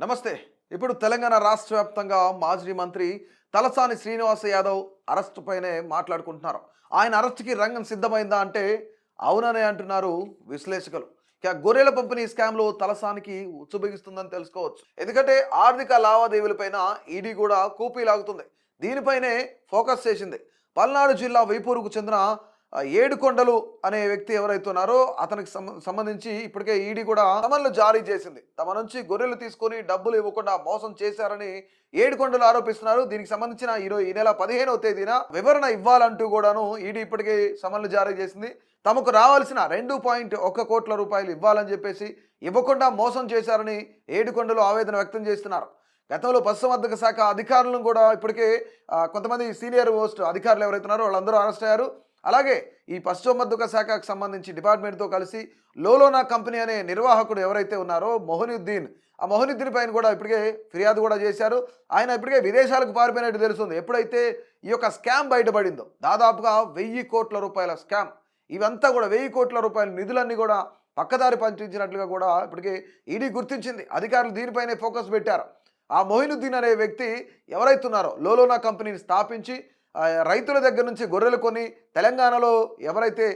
నమస్తే. ఇప్పుడు తెలంగాణ రాష్ట్ర వ్యాప్తంగా మాజీ మంత్రి తలసాని శ్రీనివాస యాదవ్ అరెస్ట్ పైనే మాట్లాడుకుంటున్నారు. ఆయన అరెస్ట్‌కి రంగం సిద్ధమైందా అంటే అవుననే అంటున్నారు విశ్లేషకులు. ఇక గొర్రెల పంపిణీ స్కామ్‌లో తలసానికి ఉచ్చు బిగుస్తుందని తెలుసుకోవచ్చు. ఎందుకంటే ఆర్థిక లావాదేవీలపైన ఈడీ కూడా కూపీ లాగుతుంది. దీనిపైనే ఫోకస్ చేసింది. పల్నాడు జిల్లా వైపూరుకు చెందిన ఏడుకొండలు అనే వ్యక్తి ఎవరైతే ఉన్నారో అతనికి సంబంధించి ఇప్పటికే ఈడీ కూడా సమన్లు జారీ చేసింది. తమ నుంచి గొర్రెలు తీసుకొని డబ్బులు ఇవ్వకుండా మోసం చేశారని ఏడుకొండలు ఆరోపిస్తున్నారు. దీనికి సంబంధించిన ఈ నెల 15వ తేదీన వివరణ ఇవ్వాలంటూ కూడాను ఈడీ ఇప్పటికే సమన్లు జారీ చేసింది. తమకు రావాల్సిన 2.1 కోట్ల రూపాయలు ఇవ్వాలని చెప్పేసి ఇవ్వకుండా మోసం చేశారని ఏడుకొండలు ఆవేదన వ్యక్తం చేస్తున్నారు. గతంలో పశుసంవర్ధక శాఖ అధికారులను కూడా ఇప్పటికే కొంతమంది సీనియర్ మోస్ట్ అధికారులు ఎవరైతే ఉన్నారో వాళ్ళందరూ అరెస్ట్ అయ్యారు. అలాగే ఈ పశుసంవర్ధక శాఖకు సంబంధించి డిపార్ట్మెంట్తో కలిసి లోలోనా కంపెనీ అనే నిర్వాహకుడు ఎవరైతే ఉన్నారో మొహినుద్దీన్, ఆ మొహినుద్దీన్ పైన కూడా ఇప్పటికే ఫిర్యాదు కూడా చేశారు. ఆయన ఇప్పటికే విదేశాలకు పారిపోయినట్టు తెలుస్తుంది. ఎప్పుడైతే ఈ యొక్క స్కామ్ బయటపడిందో దాదాపుగా 1000 కోట్ల రూపాయల స్కామ్, ఇవంతా కూడా 1000 కోట్ల రూపాయల నిధులన్నీ కూడా పక్కదారి పంపించినట్లుగా కూడా ఇప్పటికే ఈడీ గుర్తించింది. అధికారులు దీనిపైనే ఫోకస్ పెట్టారు. ఆ మొహినుద్దీన్ అనే వ్యక్తి ఎవరైతే ఉన్నారో లోలోనా కంపెనీని స్థాపించి రైతుల దగ్గర నుంచి గొర్రెలు కొని తెలంగాణలో ఎవరైతే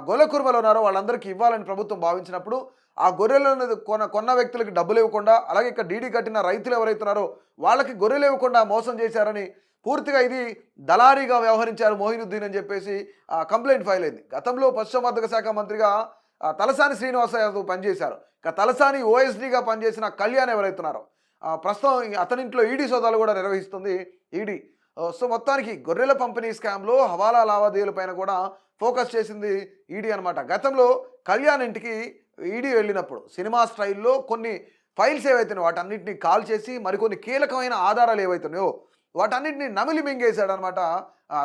గొల్ల కుర్మలు ఉన్నారో వాళ్ళందరికీ ఇవ్వాలని ప్రభుత్వం భావించినప్పుడు ఆ గొర్రెలను కొన్న వ్యక్తులకి డబ్బులు ఇవ్వకుండా, అలాగే ఇక్కడ డీడీ కట్టిన రైతులు ఎవరైతే ఉన్నారో వాళ్ళకి గొర్రెలు ఇవ్వకుండా మోసం చేశారని పూర్తిగా ఇది దళారీగా వ్యవహరించారు మొహినుద్దీన్ అని చెప్పేసి కంప్లైంట్ ఫైల్ అయింది. గతంలో పశుసంవర్ధక శాఖ మంత్రిగా తలసాని శ్రీనివాస యాదవ్ పనిచేశారు. ఇక తలసాని ఓఎస్డీగా పనిచేసిన కళ్యాణ్ ఎవరైతే ఉన్నారో ప్రస్తుతం అతనింట్లో ఈడీ సోదాలు కూడా నిర్వహిస్తుంది ఈడీ. సో మొత్తానికి గొర్రెల పంపిణీ స్కామ్లో హవాలా లావాదేవీల పైన కూడా ఫోకస్ చేసింది ఈడీ అనమాట. గతంలో కళ్యాణ్ ఇంటికి ఈడీ వెళ్ళినప్పుడు సినిమా స్టైల్లో కొన్ని ఫైల్స్ ఏవైతున్నాయో వాటన్నిటిని కాల్ చేసి మరికొన్ని కీలకమైన ఆధారాలు ఏవైతున్నాయో వాటన్నిటిని నమిలి మింగేశాడనమాట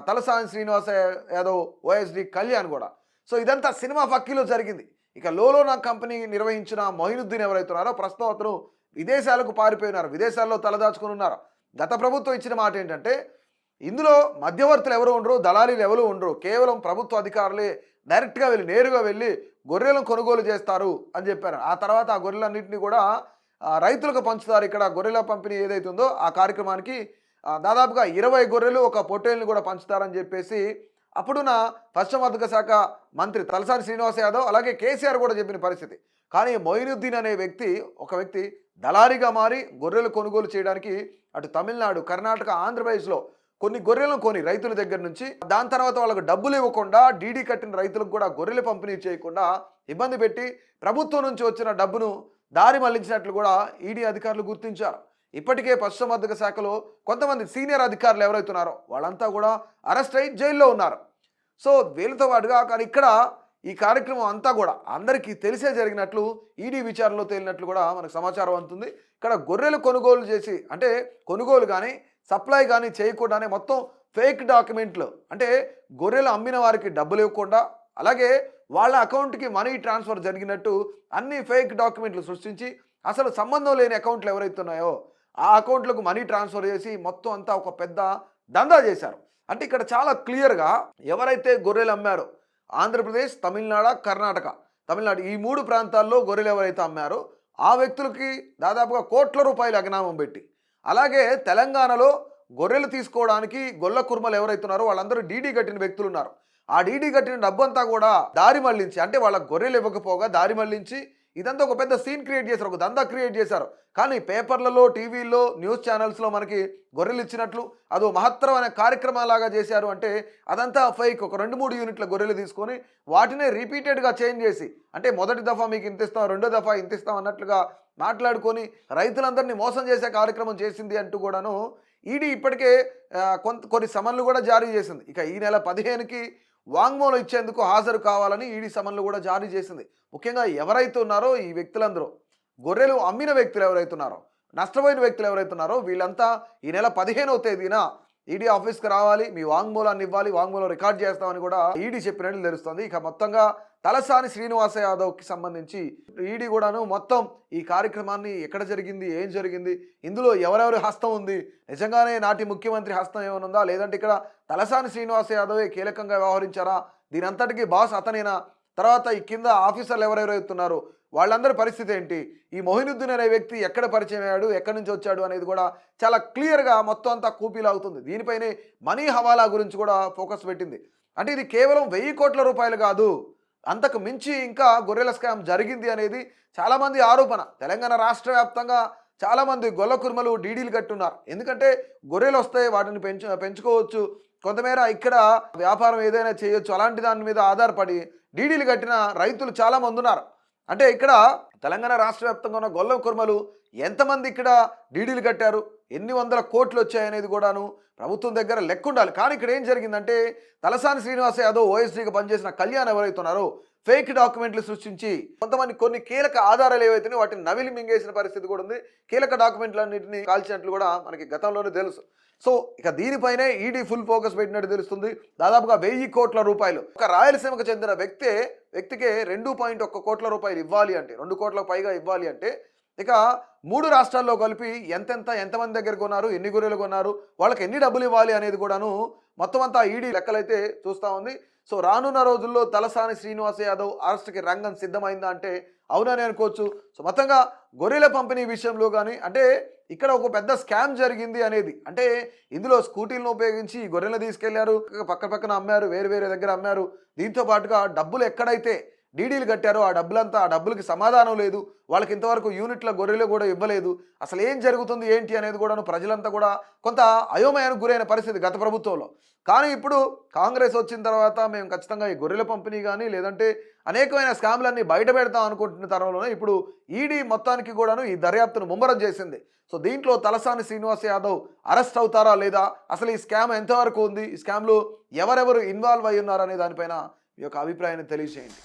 తలసాని శ్రీనివాస యాదవ్ ఓఎస్డి కళ్యాణ్ కూడా. సో ఇదంతా సినిమా ఫక్కీలో జరిగింది. ఇక లోలోనా కంపెనీ నిర్వహించిన మొహినుద్దీన్ ఎవరైతే ఉన్నారో ప్రస్తుతం అతను విదేశాలకు పారిపోయినారు, విదేశాల్లో తలదాచుకుని ఉన్నారు. గత ప్రభుత్వం ఇచ్చిన మాట ఏంటంటే ఇందులో మధ్యవర్తులు ఎవరు ఉండరు, దళారీలు ఎవరు ఉండరు, కేవలం ప్రభుత్వ అధికారులే డైరెక్ట్గా వెళ్ళి నేరుగా వెళ్ళి గొర్రెలను కొనుగోలు చేస్తారు అని చెప్పారు. ఆ తర్వాత ఆ గొర్రెలన్నింటినీ కూడా రైతులకు పంచుతారు. ఇక్కడ గొర్రెల పంపిణీ ఏదైతే ఉందో ఆ కార్యక్రమానికి దాదాపుగా 20 గొర్రెలు ఒక పొట్టేల్ని కూడా పంచుతారని చెప్పేసి అప్పుడున్న పశుసంవర్ధక శాఖ మంత్రి తలసాని శ్రీనివాస యాదవ్ అలాగే కేసీఆర్ కూడా చెప్పిన పరిస్థితి. కానీ మొయినుద్దీన్ అనే వ్యక్తి దళారీగా మారి గొర్రెలు కొనుగోలు చేయడానికి అటు తమిళనాడు, కర్ణాటక, ఆంధ్రప్రదేశ్లో కొన్ని గొర్రెలను కొని రైతుల దగ్గర నుంచి దాని తర్వాత వాళ్ళకు డబ్బులు ఇవ్వకుండా డీడీ కట్టిన రైతులకు కూడా గొర్రెలు పంపిణీ చేయకుండా ఇబ్బంది పెట్టి ప్రభుత్వం నుంచి వచ్చిన డబ్బును దారి మళ్లించినట్లు కూడా ఈడీ అధికారులు గుర్తించారు. ఇప్పటికే పశుసంవర్ధక శాఖలో కొంతమంది సీనియర్ అధికారులు ఎవరైతే ఉన్నారో వాళ్ళంతా కూడా అరెస్ట్ అయ్యి జైల్లో ఉన్నారు. సో వీళ్ళతో పాటుగా కానీ ఇక్కడ ఈ కార్యక్రమం అంతా కూడా అందరికీ తెలిసే జరిగినట్లు ఈడీ విచారణలో తేలినట్లు కూడా మనకు సమాచారం అందుతుంది. ఇక్కడ గొర్రెలు కొనుగోలు చేసి అంటే కొనుగోలు కానీ సప్లై కానీ చేయకుండానే మొత్తం ఫేక్ డాక్యుమెంట్లు, అంటే గొర్రెలు అమ్మిన వారికి డబ్బులు ఇవ్వకుండా అలాగే వాళ్ళ అకౌంట్కి మనీ ట్రాన్స్ఫర్ జరిగినట్టు అన్ని ఫేక్ డాక్యుమెంట్లు సృష్టించి అసలు సంబంధం లేని అకౌంట్లు ఎవరైతే ఉన్నాయో ఆ అకౌంట్లకు మనీ ట్రాన్స్ఫర్ చేసి మొత్తం అంతా ఒక పెద్ద దందా చేశారు. అంటే ఇక్కడ చాలా క్లియర్గా ఎవరైతే గొర్రెలు అమ్మారో ఆంధ్రప్రదేశ్, తమిళనాడు ఈ 3 ప్రాంతాల్లో గొర్రెలు ఎవరైతే అమ్మారో ఆ వ్యక్తులకి దాదాపుగా కోట్ల రూపాయలు అగనామం పెట్టి, అలాగే తెలంగాణలో గొర్రెలు తీసుకోవడానికి గొల్ల కుర్మలు ఎవరైతున్నారో వాళ్ళందరూ డీడీ కట్టిన వ్యక్తులు ఉన్నారు. ఆ డీడీ కట్టిన డబ్బంతా కూడా దారి మళ్లించి, అంటే వాళ్ళ గొర్రెలు ఇవ్వకపోగా దారి మళ్లించి ఇదంతా ఒక పెద్ద సీన్ క్రియేట్ చేశారు, ఒక దందా క్రియేట్ చేశారు. కానీ పేపర్లలో, టీవీల్లో, న్యూస్ ఛానల్స్లో మనకి గొర్రెలు ఇచ్చినట్లు అదో మహత్తరమైన కార్యక్రమాలాగా చేశారు. అంటే అదంతా ఫేక్. ఒక 2-3 యూనిట్ల గొర్రెలు తీసుకొని వాటినే రిపీటెడ్గా చేంజ్ చేసి, అంటే మొదటి దఫా మీకు ఇంత ఇస్తాం, రెండో దఫా ఇంత ఇస్తాం అన్నట్లుగా మాట్లాడుకొని రైతులందరినీ మోసం చేసే కార్యక్రమం చేసింది అంటూ కూడాను ఈడీ ఇప్పటికే కొన్ని సమన్లు కూడా జారీ చేసింది. ఇక ఈ నెల 15కి వాంగ్మూలం ఇచ్చేందుకు హాజరు కావాలని ఈడీ సమన్లు కూడా జారీ చేసింది. ముఖ్యంగా ఎవరైతే ఉన్నారో ఈ వ్యక్తులందరూ గొర్రెలు అమ్మిన వ్యక్తులు ఎవరైతే ఉన్నారో, నష్టపోయిన వ్యక్తులు ఎవరైతే ఉన్నారో వీళ్ళంతా ఈ నెల 15వ తేదీన ఈడీ ఆఫీస్కి రావాలి, మీ వాంగ్మూలాన్ని ఇవ్వాలి, వాంగ్మూలం రికార్డ్ చేస్తామని కూడా ఈడీ చెప్పినట్లు తెలుస్తుంది. ఇక మొత్తంగా తలసాని శ్రీనివాస యాదవ్కి సంబంధించి ఈడీ కూడాను మొత్తం ఈ కార్యక్రమాన్ని ఎక్కడ జరిగింది, ఏం జరిగింది, ఇందులో ఎవరెవరి హస్తం ఉంది, నిజంగానే నాటి ముఖ్యమంత్రి హస్తం ఏమైనా ఉందా, లేదంటే ఇక్కడ తలసాని శ్రీనివాస యాదవే కీలకంగా వ్యవహరించారా, దీని అంతటికీ బాస్ అతనేనా, తర్వాత ఈ కింద ఆఫీసర్లు ఎవరెవరైతున్నారు వాళ్ళందరి పరిస్థితి ఏంటి, ఈ మొహినుద్దీన్ అనే వ్యక్తి ఎక్కడ పరిచయం అయ్యాడు, ఎక్కడి నుంచి వచ్చాడు అనేది కూడా చాలా క్లియర్గా మొత్తం అంతా కూపీలాగుతుంది. దీనిపైనే మనీ హవాలా గురించి కూడా ఫోకస్ పెట్టింది. అంటే ఇది కేవలం 1000 కోట్ల రూపాయలు కాదు, అంతకు మించి ఇంకా గొర్రెల స్కామ్ జరిగింది అనేది చాలామంది ఆరోపణ. తెలంగాణ రాష్ట్ర వ్యాప్తంగా చాలామంది గొల్ల కుర్మలు డీడీలు కట్టున్నారు. ఎందుకంటే గొర్రెలు వస్తాయి, వాటిని పెంచుకోవచ్చు, కొంతమేర ఇక్కడ వ్యాపారం ఏదైనా చేయొచ్చు, అలాంటి దాని మీద ఆధారపడి డీడీలు కట్టిన రైతులు చాలామంది ఉన్నారు. అంటే ఇక్కడ తెలంగాణ రాష్ట్ర వ్యాప్తంగా ఉన్న గొల్ల కుర్మలు ఎంతమంది ఇక్కడ డీడీలు కట్టారు, ఎన్ని వందల కోట్లు వచ్చాయనేది కూడాను ప్రభుత్వం దగ్గర లెక్క ఉండాలి. కానీ ఇక్కడ ఏం జరిగిందంటే తలసాని శ్రీనివాస్ యాదవ్ ఓఎస్డీగా పనిచేసిన కళ్యాణ్ ఎవరైతున్నారో ఫేక్ డాక్యుమెంట్లు సృష్టించి కొంతమంది కొన్ని కీలక ఆధారాలు ఏవైతున్నాయో వాటిని నవిలి మింగేసిన పరిస్థితి కూడా ఉంది. కీలక డాక్యుమెంట్లన్నింటినీ కాల్చినట్లు కూడా మనకి గతంలోనే తెలుసు. సో ఇక దీనిపైనే ఈడీ ఫుల్ ఫోకస్ పెట్టినట్టు తెలుస్తుంది. దాదాపుగా 1000 కోట్ల రూపాయలు ఒక రాయలసీమకు చెందిన వ్యక్తికే 2.1 కోట్ల రూపాయలు ఇవ్వాలి అంటే, 2 కోట్లకు పైగా ఇవ్వాలి అంటే ఇక 3 రాష్ట్రాల్లో కలిపి ఎంతమంది దగ్గర కొన్నారు, ఎన్ని గొర్రెలు కొన్నారు, వాళ్ళకి ఎన్ని డబ్బులు ఇవ్వాలి అనేది కూడాను మొత్తం అంతా ఈడీ లెక్కలైతే చూస్తూ ఉంది. సో రానున్న రోజుల్లో తలసాని శ్రీనివాస్ యాదవ్ అరెస్ట్కి రంగం సిద్ధమైందా అంటే అవునని అనుకోవచ్చు. సో మొత్తంగా గొర్రెల పంపిణీ విషయంలో కానీ అంటే ఇక్కడ ఒక పెద్ద స్కామ్ జరిగింది అనేది, అంటే ఇందులో స్కూటీలను ఉపయోగించి ఈ గొర్రెలు తీసుకెళ్లారు, పక్కన అమ్మారు, వేరే దగ్గర అమ్మారు. దీంతో పాటుగా డబ్బులు ఎక్కడైతే డీడీలు కట్టారో ఆ డబ్బులకి సమాధానం లేదు, వాళ్ళకి ఇంతవరకు యూనిట్ల గొర్రెలు కూడా ఇవ్వలేదు. అసలు ఏం జరుగుతుంది ఏంటి అనేది కూడాను ప్రజలంతా కూడా కొంత అయోమయానికి గురైన పరిస్థితి గత ప్రభుత్వంలో. కానీ ఇప్పుడు కాంగ్రెస్ వచ్చిన తర్వాత మేము ఖచ్చితంగా ఈ గొర్రెల పంపిణీ కానీ లేదంటే అనేకమైన స్కామ్లన్నీ బయట పెడతాం అనుకుంటున్న తరంలోనే ఇప్పుడు ఈడీ మొత్తానికి కూడాను ఈ దర్యాప్తును ముమ్మరం చేసింది. సో దీంట్లో తలసాని శ్రీనివాస్ యాదవ్ అరెస్ట్ అవుతారా లేదా, అసలు ఈ స్కామ్ ఎంతవరకు ఉంది, ఈ స్కామ్లో ఎవరెవరు ఇన్వాల్వ్ అయి ఉన్నారనే దానిపైన మీ యొక్క అభిప్రాయాన్ని తెలియజేయండి.